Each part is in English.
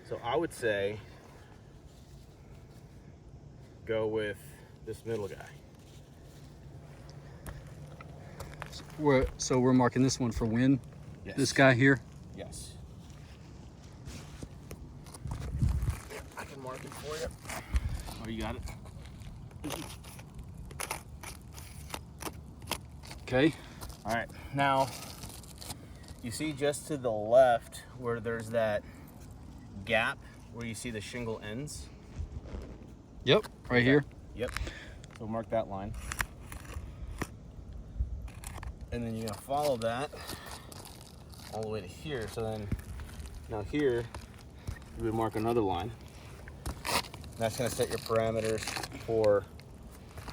So I would say go with this middle guy. So we're marking this one for win. Yes. This guy here. Yes. I can mark it for you. Oh, you got it? Okay. All right. Now, you see just to the left where there's that gap where you see the shingle ends? Yep, right here. Yep. So mark that line. And then you're gonna follow that all the way to here. So then, now here, you would mark another line. That's gonna set your parameters for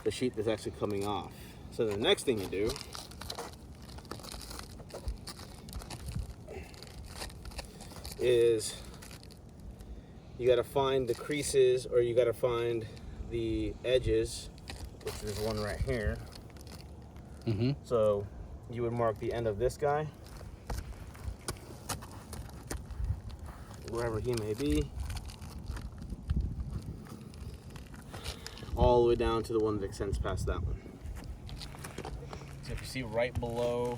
the sheet that's actually coming off. So the next thing you do is you gotta find the creases, or you gotta find the edges, which is one right here. Mm-hmm. So you would mark the end of this guy, wherever he may be, all the way down to the one that extends past that one. So if you see right below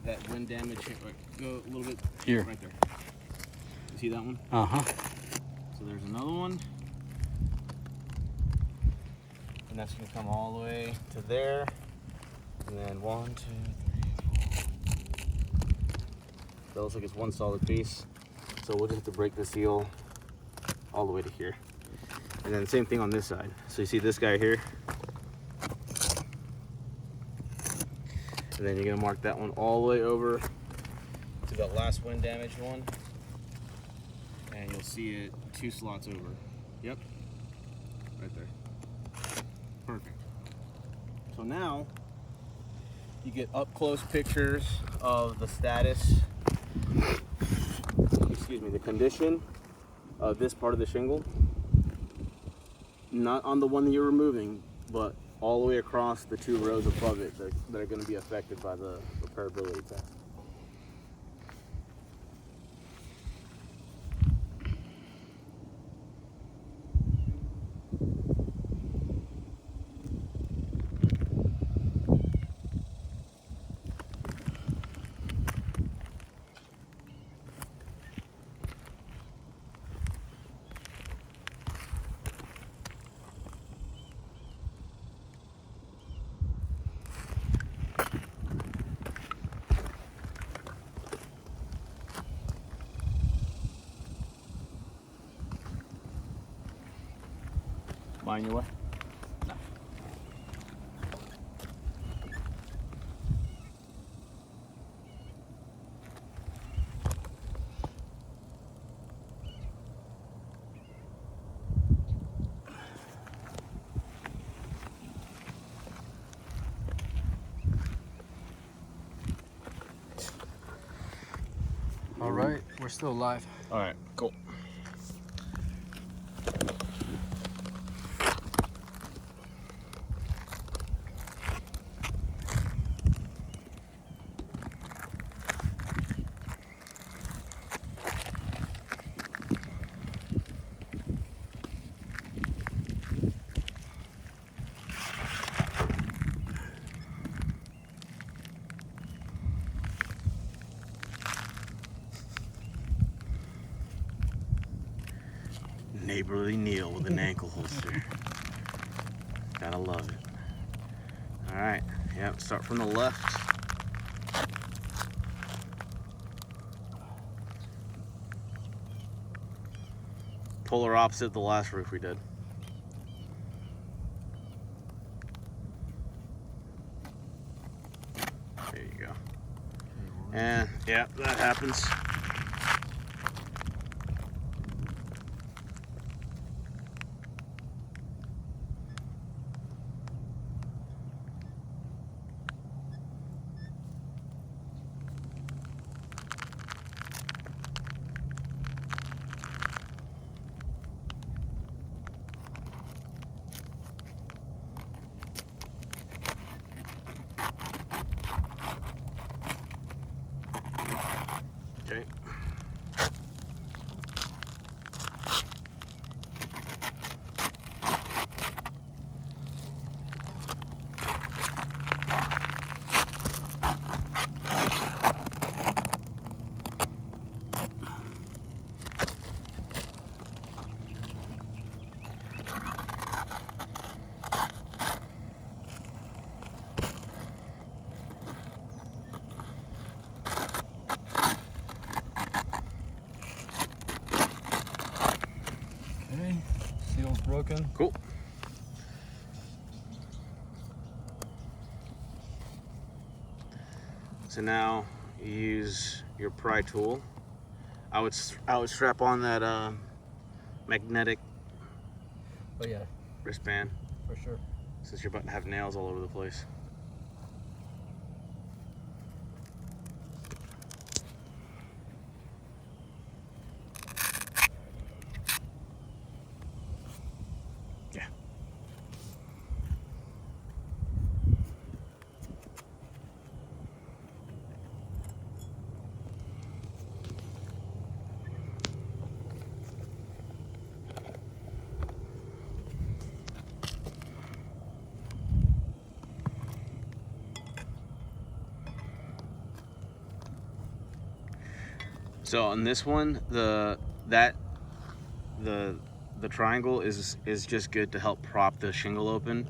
that wind damage, go a little bit here, right there. You see that one? Uh-huh. So there's another one, and that's gonna come all the way to there, and then 1, 2, 3, 4. That looks like it's one solid piece. So we'll just have to break the seal all the way to here, and then same thing on this side. So you see this guy here, and then you're gonna mark that one all the way over to that last wind damaged one, and you'll see it 2 slots over. Yep, right there. Perfect. So now you get up close pictures of the status, excuse me, the condition of this part of the shingle. Not on the one that you're removing, but all the way across the 2 rows above it that are going to be affected by the repairability test. Mine your way? No. All right, we're still live. All right, cool. Neighborly Neal with an ankle holster. Gotta love it. All right, yep, start from the left. Polar opposite the last roof we did. There you go. And yeah, that happens. Okay. looking. Cool. So now you use your pry tool. I would strap on that magnetic Oh yeah, wristband for sure. since you're about to have nails all over the place. Yeah. So on this one, the triangle is just good to help prop the shingle open.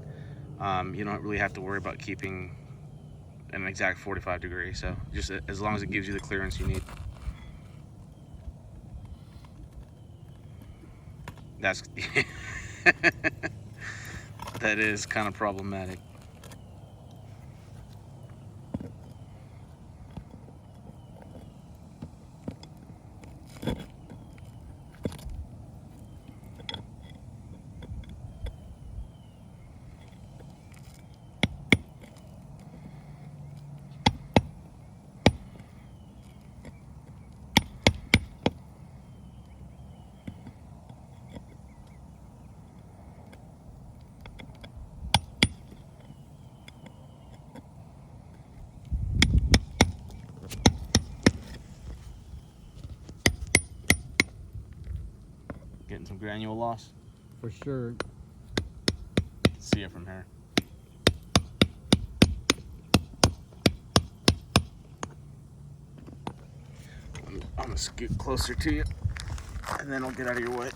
You don't really have to worry about keeping an exact 45 degree. So just as long as it gives you the clearance you need. That's that is kind of problematic. Getting some granule loss. For sure. See it from here. I'm gonna scoot closer to you, and then I'll get out of your way.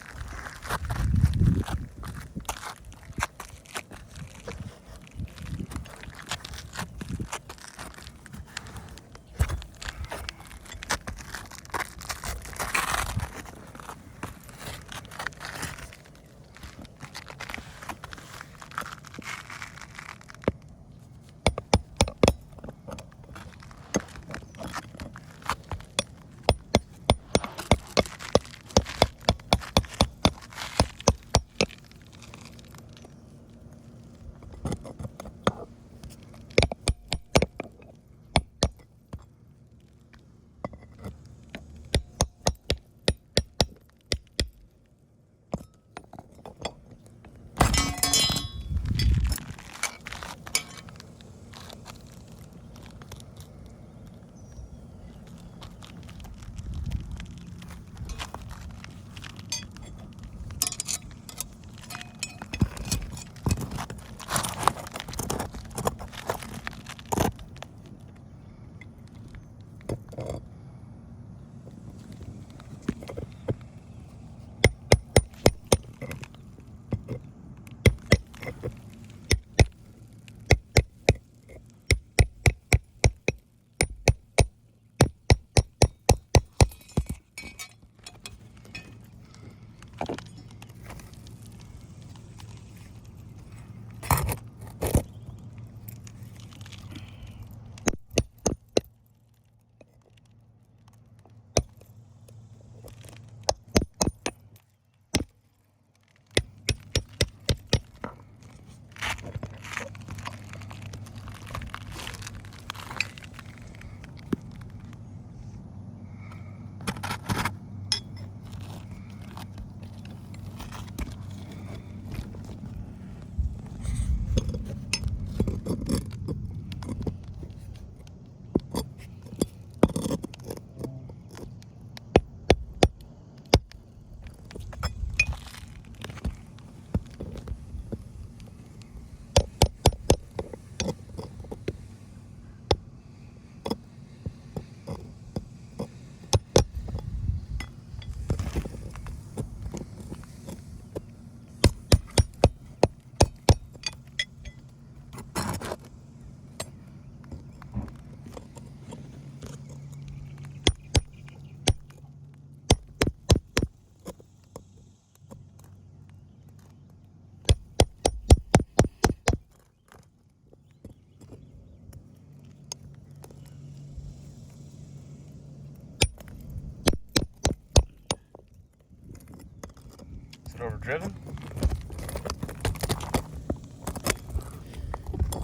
driven.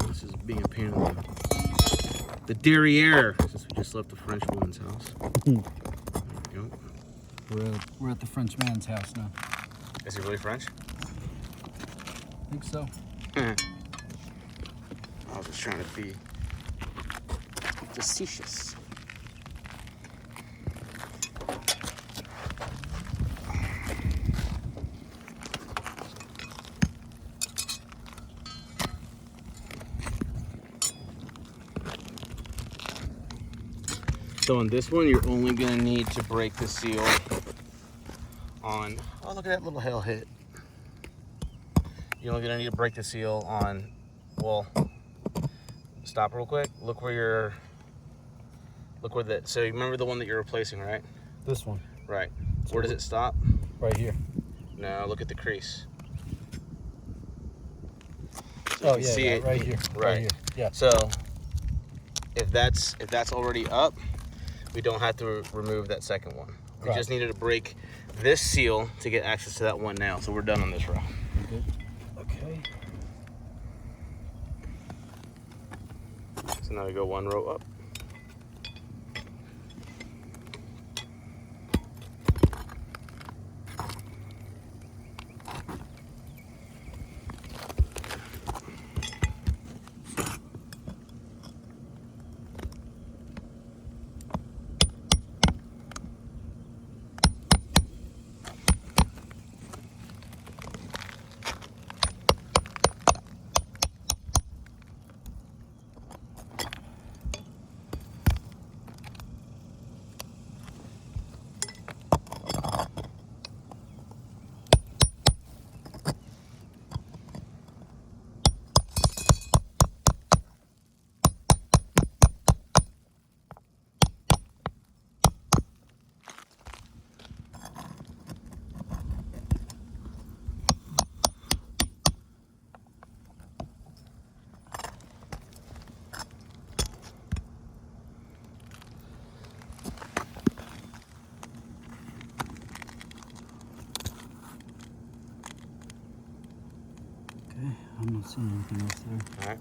This is being a pain in the derriere, since we just left the French woman's house. There we go. We're at the French man's house now. Is he really French? I think so. I was just trying to be facetious. So on this one, you're only gonna need to break the seal on, oh, look at that little hail hit. You're only gonna need to break the seal on, well, stop real quick. Look where so you remember the one that you're replacing, right? This one. Right. Where does it stop? Right here. No, look at the crease. Oh, you yeah, see yeah, it. right here. Right. Right here. Yeah. So if that's already up, we don't have to remove that second one. We just needed to break this seal to get access to that one nail. So we're done on this row. Good. Okay. So now we go one row up. Okay, I'm not seeing anything else there. All right.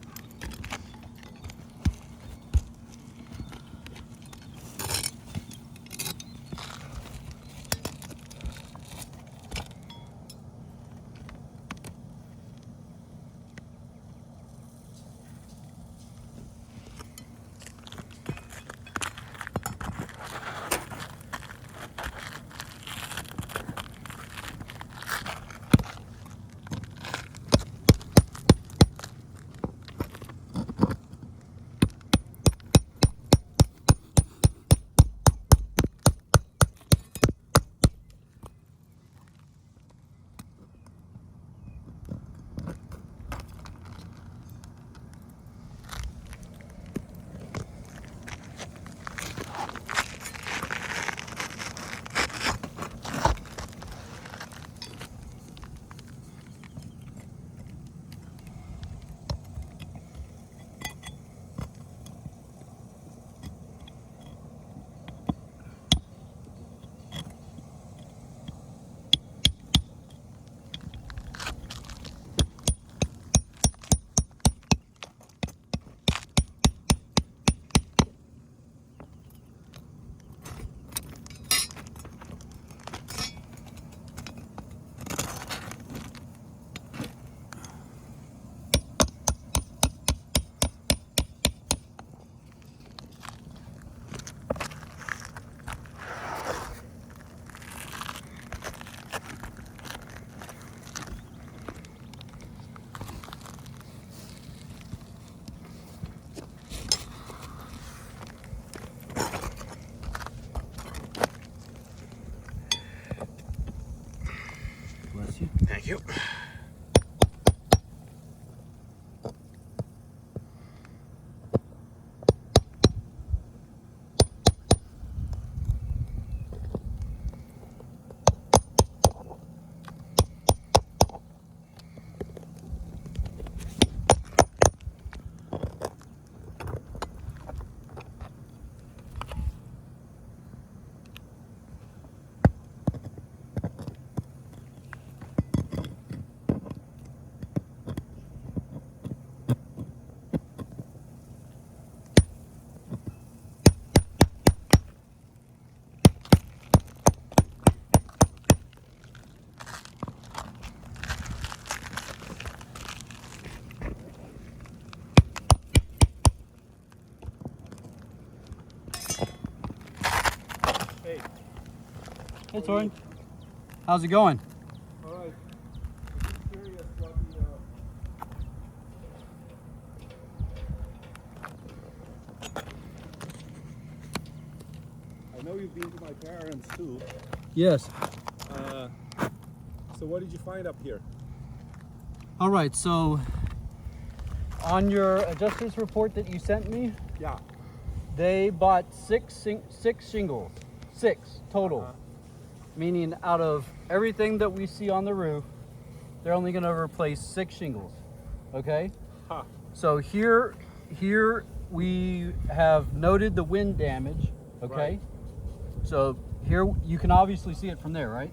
Hey. Hey, Torrin. How's it going? All right. I'm just curious what I know you've been to my parents too. Yes. So what did you find up here? All right, so on your adjuster's report that you sent me, Yeah. they bought six shingles. 6 total. Meaning out of everything that we see on the roof, they're only gonna replace 6 shingles, okay? Huh. So here we have noted the wind damage, okay? Right. So here, you can obviously see it from there, right?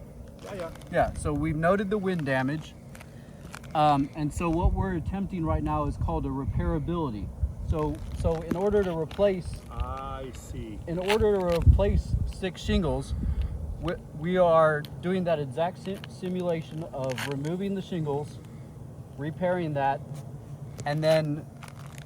Yeah. Yeah, so we've noted the wind damage. And so what we're attempting right now is called a repairability. So in order to replace, I see. 6 shingles, we are doing that exact simulation of removing the shingles, repairing that, and then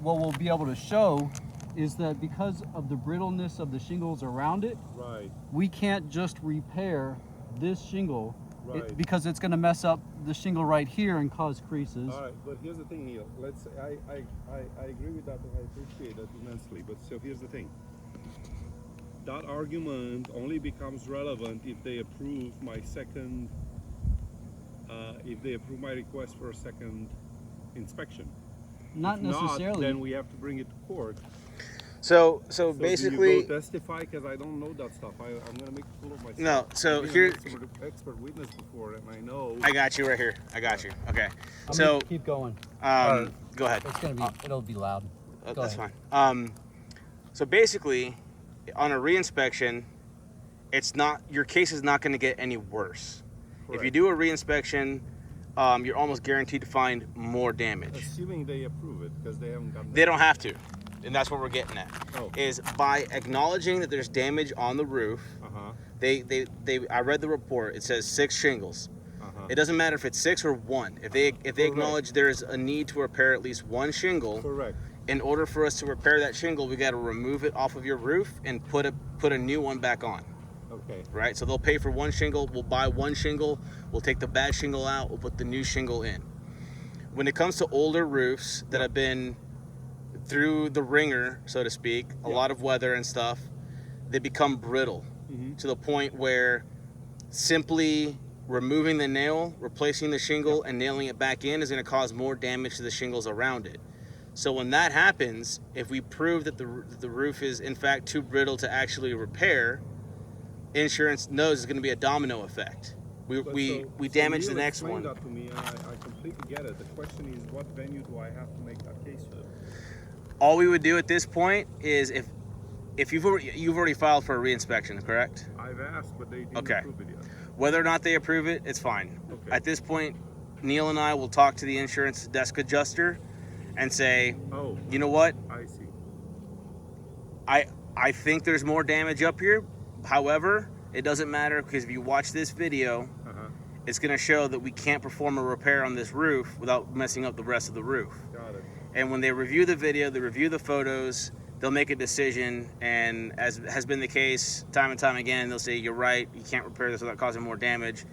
what we'll be able to show is that because of the brittleness of the shingles around it, Right. we can't just repair this shingle Right. because it's going to mess up the shingle right here and cause creases. All right, but here's the thing, Neil. Let's say I agree with that and I appreciate that immensely. But so here's the thing. That argument only becomes relevant if they approve my second, if they approve my request for a second inspection. Not If necessarily. Not, then we have to bring it to court. So So basically, do you go testify? Because I don't know that stuff. I'm gonna make a fool of myself. No, so I've been here- an expert witness before, and I know. I got you right here. I got you. Okay. I'm So gonna keep going. go ahead. It's gonna be. It'll be loud. Go That's ahead. fine. So basically, on a reinspection, it's not, your case is not going to get any worse. If you Correct. do a reinspection, you're almost guaranteed to find more damage. Assuming they approve it, because they haven't gotten. They don't have to, and that's what we're getting at. Oh. Is by acknowledging that there's damage on the roof. I read the report. It says 6 shingles. It doesn't matter if it's 6 or 1. If they acknowledge there's a need to repair at least 1 shingle. Correct. In order for us to repair that shingle, we got to remove it off of your roof and put a new one back on. Okay. Right? So they'll pay for 1 shingle. We'll buy 1 shingle. We'll take the bad shingle out. We'll put the new shingle in. When it comes to older roofs that have been through the ringer, so to speak, a lot of weather and stuff, they become brittle to the point where simply removing the nail, replacing the shingle, and nailing it back in is going to cause more damage to the shingles around it. So when that happens, if we prove that the roof is in fact too brittle to actually repair, insurance knows it's going to be a domino effect. We damage the Neil next explained one. that to me, and I completely get it. The question is, what venue do I have to make that case with? All we would do at this point is if you've already filed for a reinspection, correct? I've asked, but they didn't Okay. approve it yet. Whether or not they approve it, it's fine. Okay. At this point, Neal and I will talk to the insurance desk adjuster and say, Oh, you know what? I see. I think there's more damage up here. However, it doesn't matter because if you watch this video, it's going to show that we can't perform a repair on this roof without messing up the rest of the roof. Got it. And when they review the video, they review the photos, they'll make a decision, and as has been the case time and time again, they'll say, you're right, you can't repair this without causing more damage,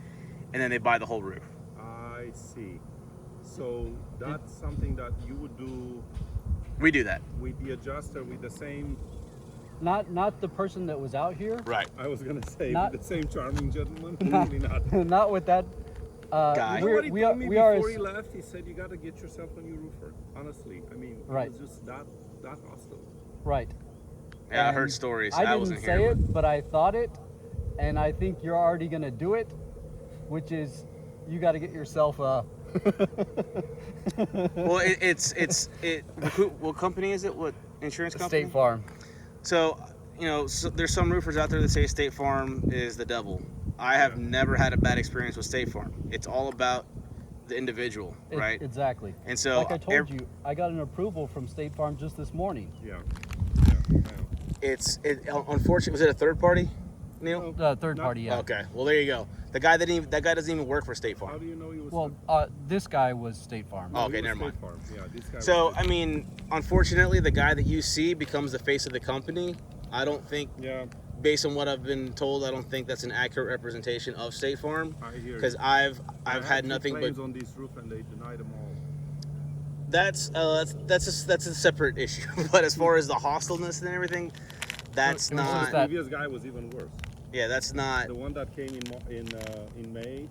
and then they buy the whole roof. I see. So that's something that you would do We do that. with the adjuster with the same, Not the person that was out here. Right. I was going to say, Not- with the same charming gentleman. Not- Maybe not. Not with that. Guy. You know what he We told are. me We are. before he left? He said, you got to get yourself a new roofer. Honestly, I mean, Right. it was just that hostile. Right. Yeah, I And heard stories. I didn't wasn't say here. it, but I thought it, and I think you're already gonna do it, which is you got to get yourself a. Well, what company is it? What insurance company? State Farm. So, there's some roofers out there that say State Farm is the devil. I have never had a bad experience with State Farm. It's all about the individual, right? Exactly. And so, like I told you, I got an approval from State Farm just this morning. Yeah. Unfortunately, was it a third party, Neil? Third party, yeah. Okay, well there you go. That guy doesn't even work for State How Farm. do you know he was? Well, this guy was State Farm. Oh, he okay, was never State mind. Farm. Yeah, this guy So, was I mean, unfortunately, the guy that you see becomes the face of the company. I don't think yeah. based on what I've been told, I don't think that's an accurate representation of State Farm. I hear you. Because I've had nothing but claims on this roof, and they denied them all. that's a separate issue. But as far as the hostileness and everything, that's The not. previous guy was even worse. Yeah, that's not. The one that came in May,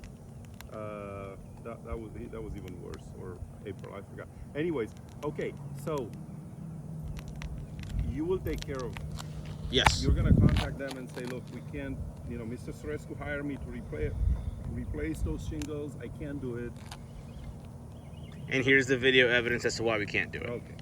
that was even worse, or April, I forgot. Anyways, okay, so you will take care of. Yes. You're gonna contact them and say, look, we can't. You know, Mr. Sorescu hired me to replace those shingles. I can't do it. And here's the video evidence as to why we can't do it. Okay.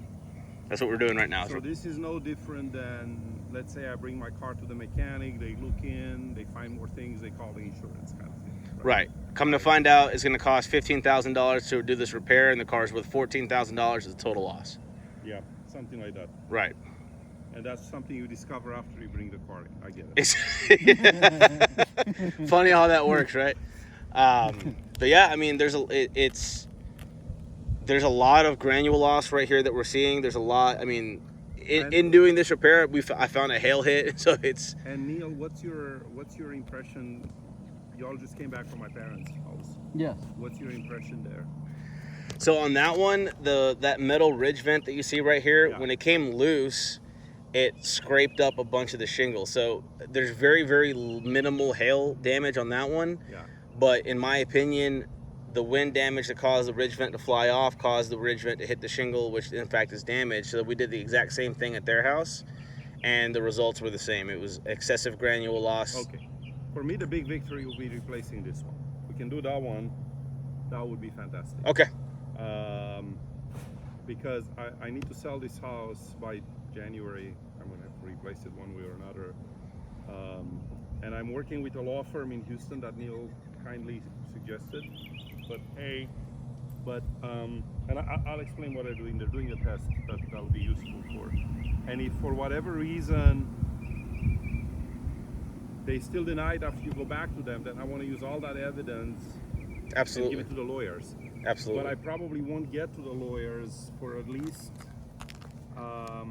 That's what we're doing right now. So this is no different than, let's say I bring my car to the mechanic, they look in, they find more things, they call the insurance kind of thing. Right. Come to find out, it's going to cost $15,000 to do this repair, and the car's worth $14,000 as a total loss. Yeah, something like that. Right. And that's something you discover after you bring the car in. I get it. Funny how that works, right? But yeah, I mean, there's a lot of granule loss right here that we're seeing. There's a lot. I mean, in doing this repair, I found a hail hit, so it's. And Neal, what's your impression? Y'all just came back from my parents' house. Yes. What's your impression there? So on that one, that metal ridge vent that you see right here, Yeah. when it came loose, it scraped up a bunch of the shingles. So there's very, very minimal hail damage on that one. Yeah. But in my opinion, the wind damage that caused the ridge vent to fly off caused the ridge vent to hit the shingle, which in fact is damaged. So we did the exact same thing at their house, and the results were the same. It was excessive granule loss. Okay. For me, the big victory will be replacing this one. We can do that one. That would be fantastic. Okay. Because I need to sell this house by January. I'm going to have to replace it one way or another. And I'm working with a law firm in Houston that Neal kindly suggested. And I'll explain what they're doing. They're doing a test that'll be useful for. And if for whatever reason they still deny it after you go back to them, then I want to use all that evidence. Absolutely. And give it to the lawyers. Absolutely. But I probably won't get to the lawyers for at least a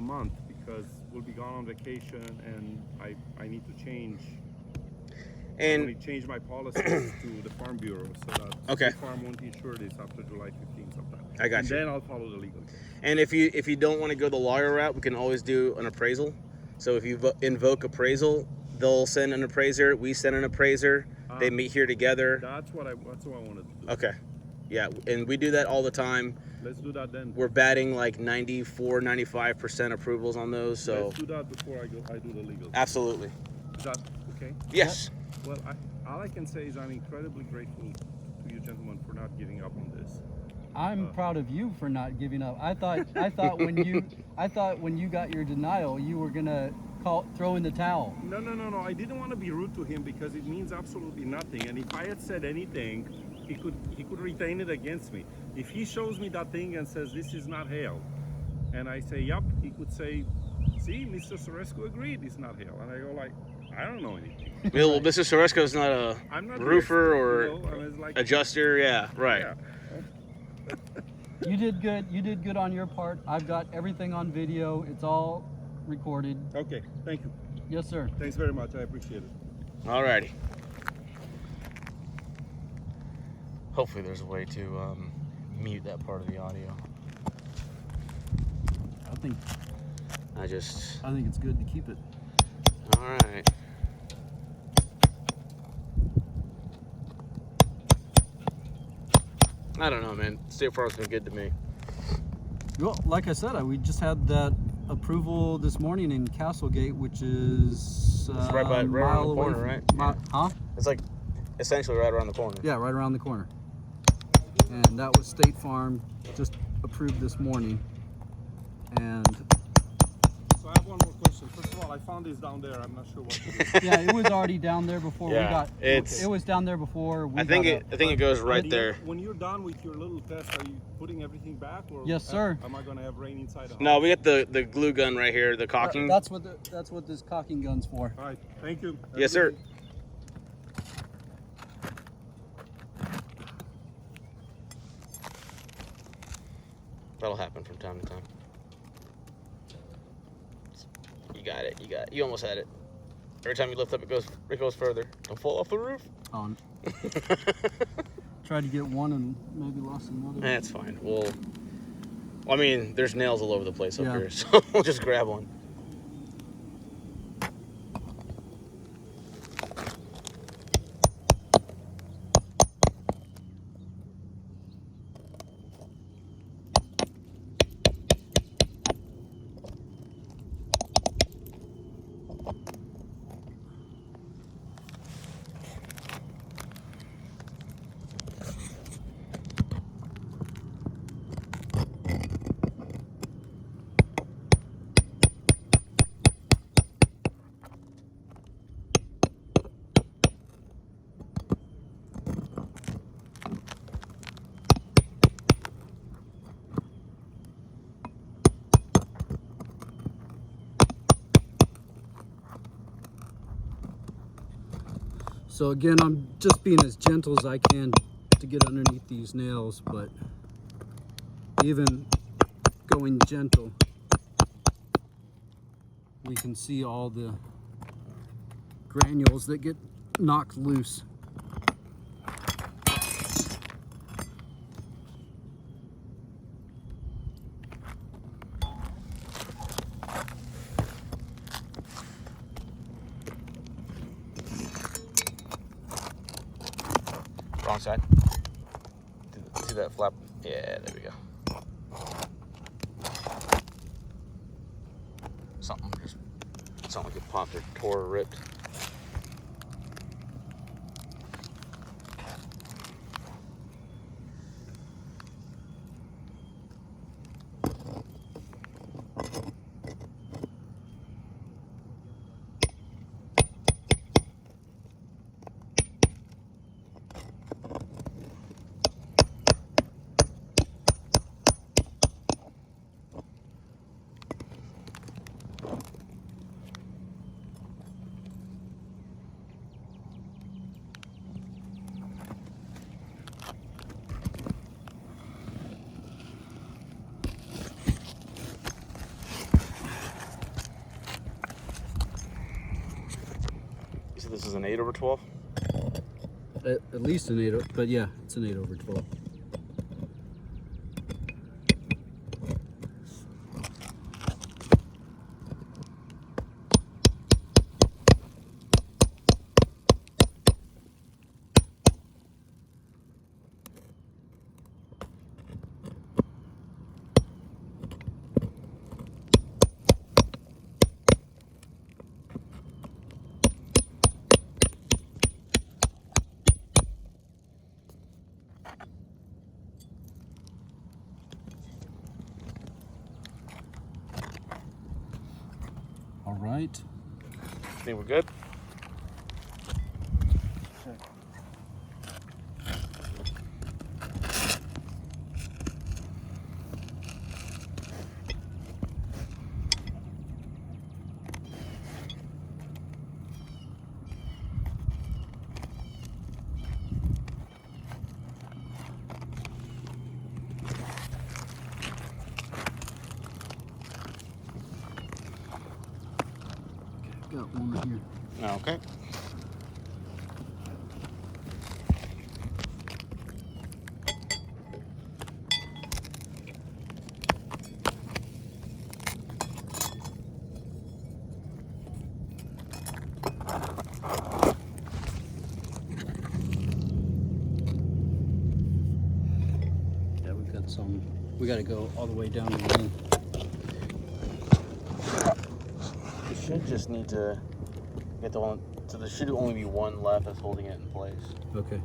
month, because we'll be gone on vacation, and I need to change. And change my policies to the Farm Bureau so that Okay. the farm won't insure this after July 15th sometime. I got and you. Then I'll follow the legal. And if you don't want to go the lawyer route, we can always do an appraisal. So if you invoke appraisal, they'll send an appraiser. We send an appraiser. They meet here together. That's what I wanted to do. Okay. Yeah, and we do that all the time. Let's do that then. We're batting like 94, 95% approvals on those. So Let's do that before I do the legal. absolutely. Is that okay? Yes. Well, all I can say is I'm incredibly grateful to you gentlemen for not giving up on this. I'm proud of you for not giving up. I thought when you got your denial, you were gonna throw in the towel. No. I didn't want to be rude to him because it means absolutely nothing. And if I had said anything, he could retain it against me. If he shows me that thing and says this is not hail, and I say yep, he could say, see, Mr. Sorescu agreed it's not hail, and I go like, I don't know anything. Well, Mr. Sorescu is not a I'm not roofer the expert, or you know? I mean, like, adjuster. Yeah, right. Yeah. You did good. You did good on your part. I've got everything on video. It's all recorded. Okay, thank you. Yes, sir. Thanks very much. I appreciate it. Alrighty. Hopefully there's a way to mute that part of the audio. I think it's good to keep it. Alright. I don't know, man. State Farm's been good to me. Well, like I said, we just had that approval this morning in Castlegate, which is It's right around the corner, right? Huh? It's like essentially right around the corner. Yeah, right around the corner. And that was State Farm, just approved this morning. And So I have one more question. First of all, I found this down there. I'm not sure what to do. yeah, it was already down there before Yeah, we got. it's- It was down there before we I think got it goes right there. When you're done with your little test, are you putting everything back, or Yes, sir. am I going to have rain inside the house? No, we got the glue gun right here, the caulking. That's what this caulking gun's for. All right, thank you. Yes, sir. That'll happen from time to time. You got it. You got it. You almost had it. Every time you lift up, it goes further. Don't fall off the roof. On. Tried to get one and maybe lost another. That's fine. Well, I mean, there's nails all over the place up Yeah. here, so we'll just grab one. So again, I'm just being as gentle as I can to get underneath these nails, but even going gentle, we can see all the granules that get knocked loose. Wrong side. See that flap? Yeah, there we go. Something like it popped or tore or ripped. You said this is an 8/12? At least an 8, but yeah, it's an 8/12. All right. Think we're good? Got one right here. Okay. Yeah, we've got some. We got to go all the way down to the end. You should just need to get the one. So there should only be one left that's holding it in place. Okay.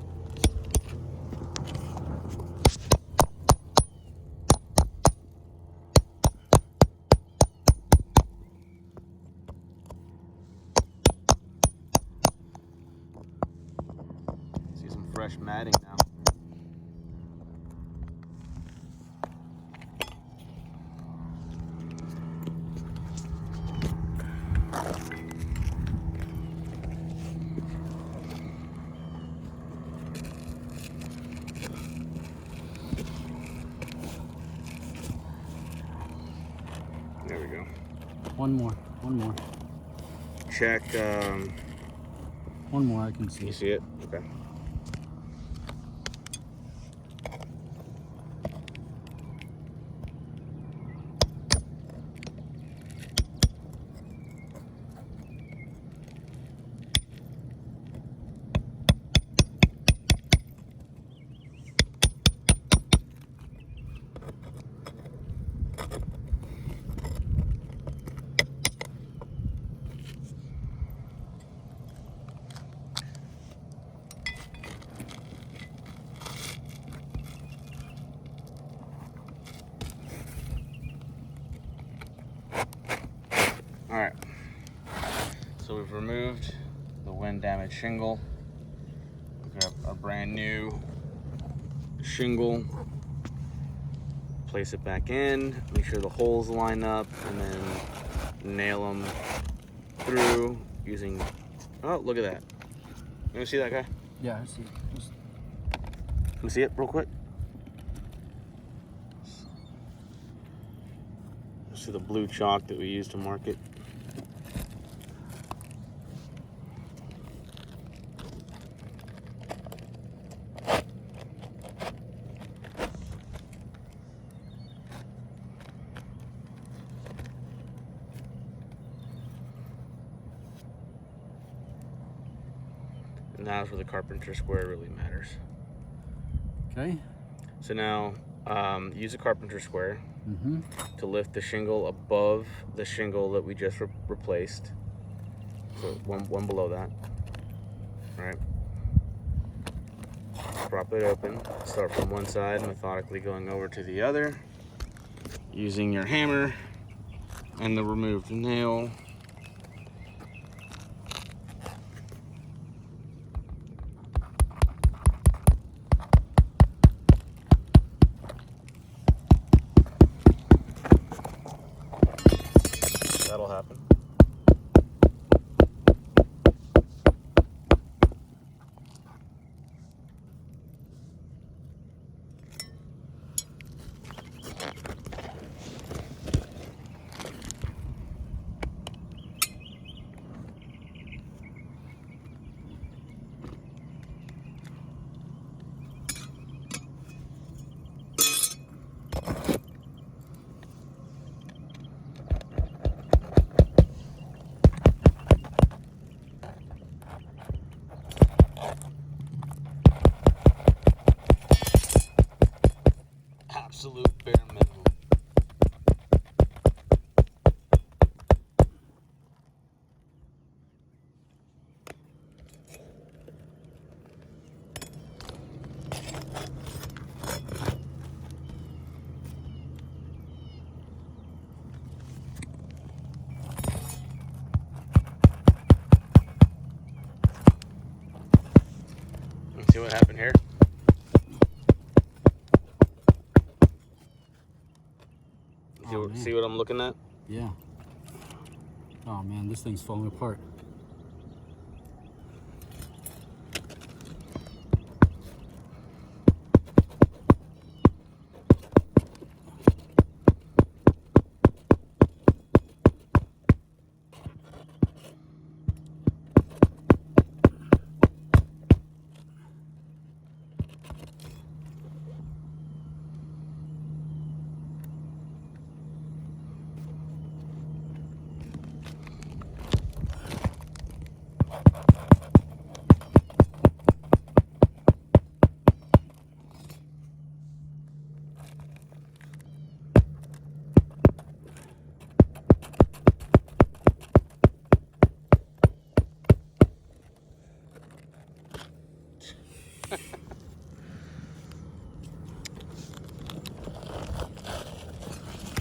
See some fresh matting now. There we go. One more. check. One more I can see. You see it? Okay. All right, so we've removed the wind damaged shingle. We've got our brand new shingle. Place it back in, make sure the holes line up, and then nail them through using, oh, look at that. You wanna see that guy? Yeah, I see. Let me see it real quick. See the blue chalk that we use to mark it. And that's where the carpenter square really matters. Okay. So now, use a carpenter square Mm-hmm. to lift the shingle above the shingle that we just replaced. So one below that. All right. Prop it open. Start from one side, methodically going over to the other, using your hammer and the removed nail. That'll happen. Absolute bare minimum. Let's see what happened here. See what I'm looking at? Yeah. Oh man, this thing's falling apart.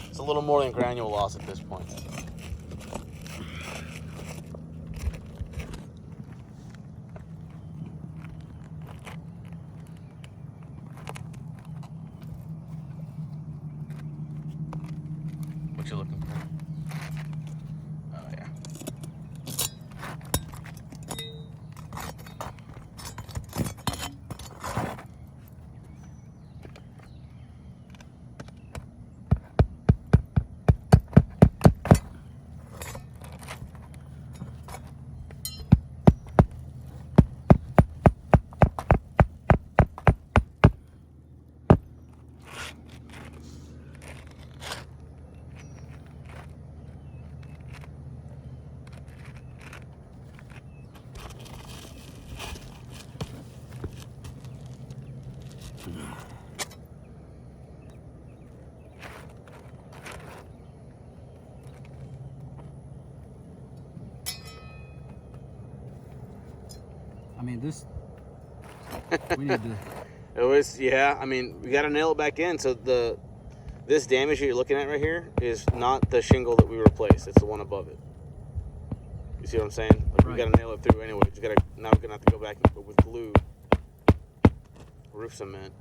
It's a little more than granule loss at this point. What you looking for? Oh yeah. I mean, this. We need to. It was, yeah. I mean, we got to nail it back in. So this damage that you're looking at right here is not the shingle that we replaced. It's the one above it. You see what I'm saying? Like, we Right. got to nail it through anyway. Now we're gonna have to go back and put with glue, roof cement.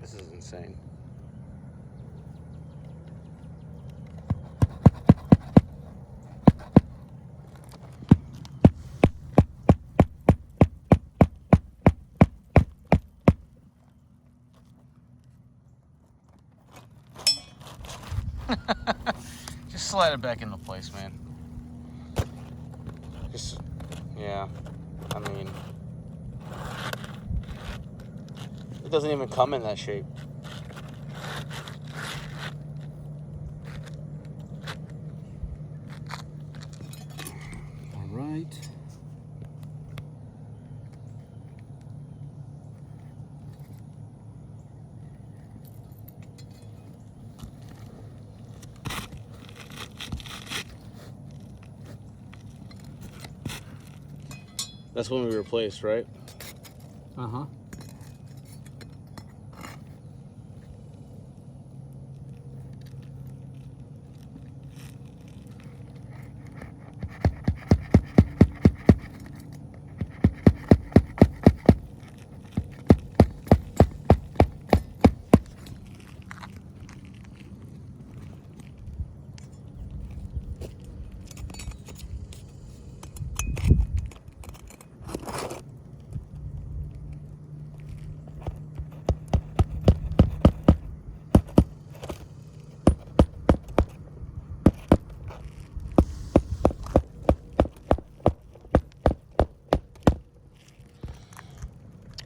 This is insane. Just slide it back into place, man. Just, yeah. I mean, it doesn't even come in that shape. All right. That's when we replaced, right? Uh-huh.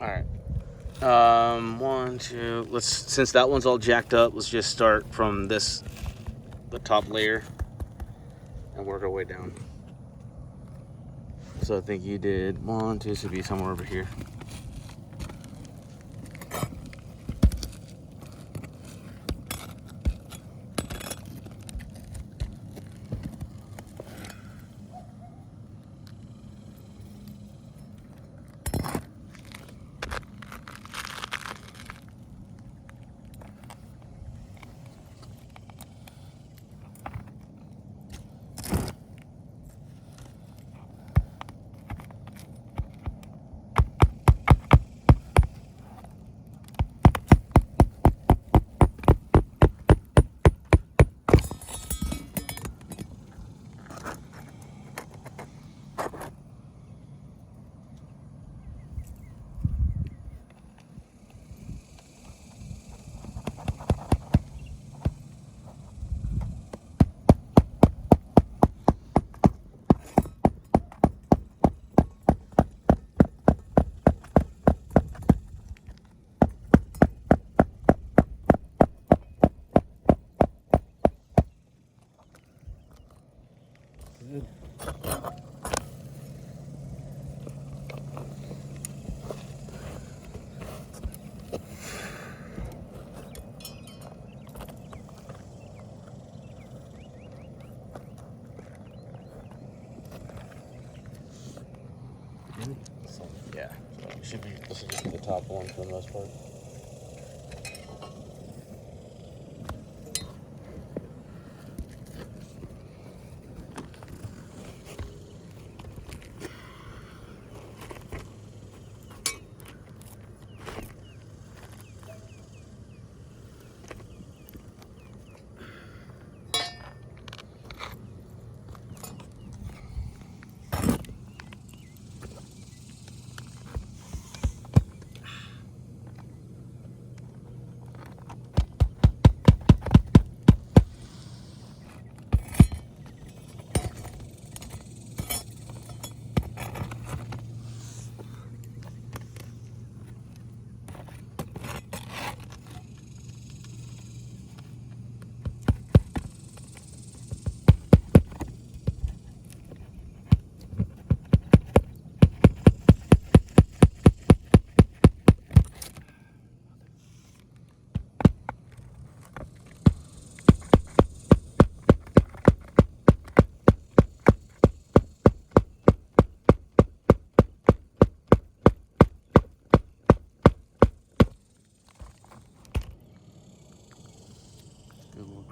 All right. One, two. Since that one's all jacked up, let's just start from the top layer, and work our way down. So I think you did 1, 2. Should be somewhere over here. Good. Good. So, yeah. So this should just be the top one for the most part.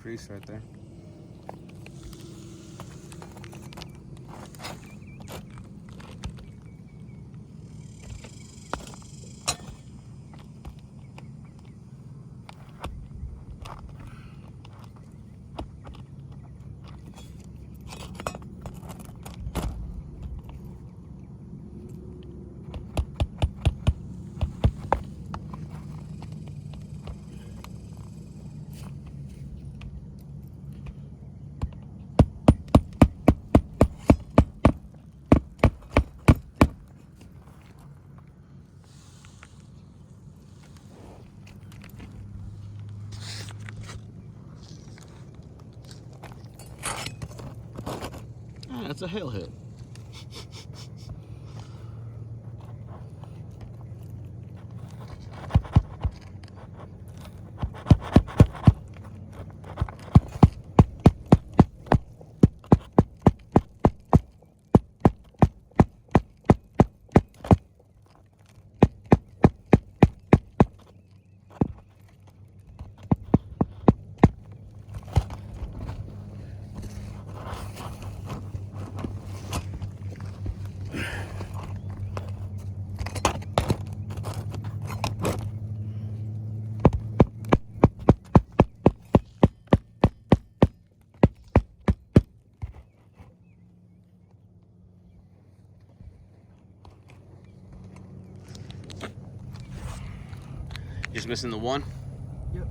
crease right there. That's a hail hit. Just missing the one? Yep.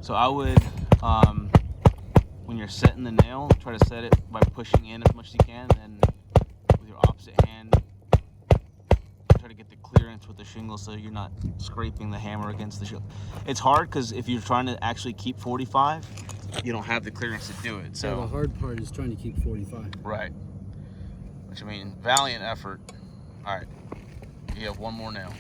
So I would, when you're setting the nail, try to set it by pushing in as much as you can, and then with your opposite hand, try to get the clearance with the shingle so you're not scraping the hammer against the shingle. It's hard because if you're trying to actually keep 45, you don't have the clearance to do it. So the hard part is trying to keep 45. Right. Which, I mean, valiant effort. All right. You have one more nail.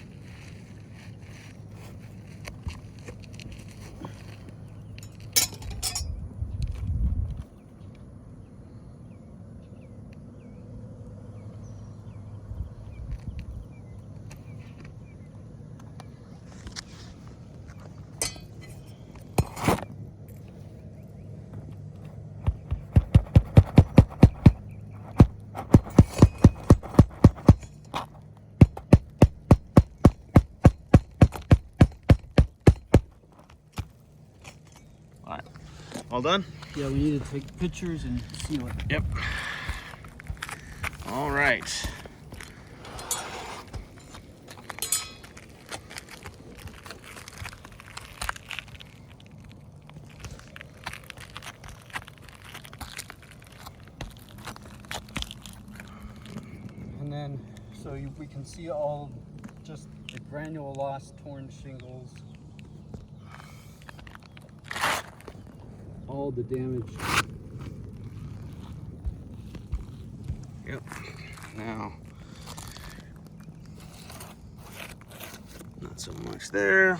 All done? Yeah, we need to take pictures and seal it. Yep. All right. And then, so we can see all just the granule loss, torn shingles, all the damage. Yep. Now, not so much there.